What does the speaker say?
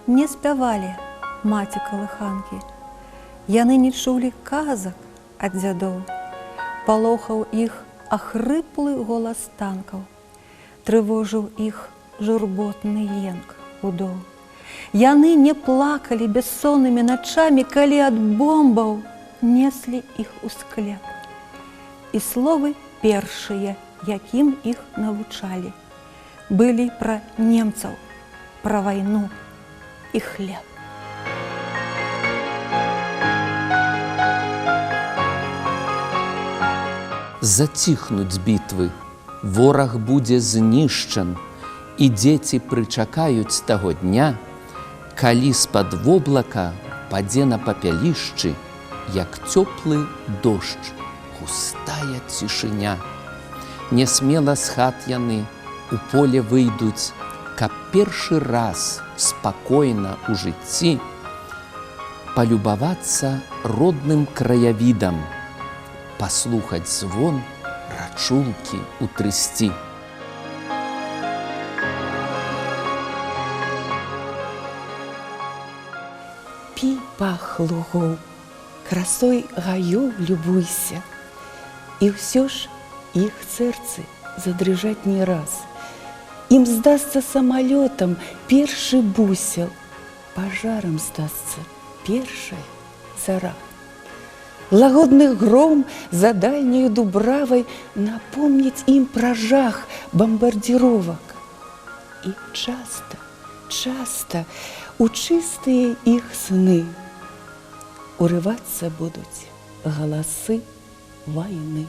не спявалі маці-калыханкі. Яны не чулі казак ад дзядоў. Палохаў іх ахрыплы голас танкаў. Трывожыў іх журботны енк удоў. Яны не плакалі бессоннымі начамі, калі ад бомбаў неслі іх у склеп. І словы першыя, якім іх навучалі, былі пра немцаў, пра вайну і хлеб. Заціхнуць бітвы, вораг будзе знішчан, і дзеці прычакаюць таго дня, калі з-пад воблака падзе на папялішчы, як цёплы дождж, густая цішыня. Нясмела з хат яны у поле выйдуць, каб першы раз спакойна ў жыцці палюбавацца родным краявідам, паслухаць звон рачулкі ў трысці. Пі пах лугоў, красой гаёў любуйся, і ўсё ж іх сэрцы задрыжаць не раз. Ім здасца самалётам першы бусел, пажарам здасца першая зара. Лагодны гром за дальняю дубравай напомніць ім пра жах бамбардзіровак. І часта у чыстыя іх сны урывацца будуць галасы вайны.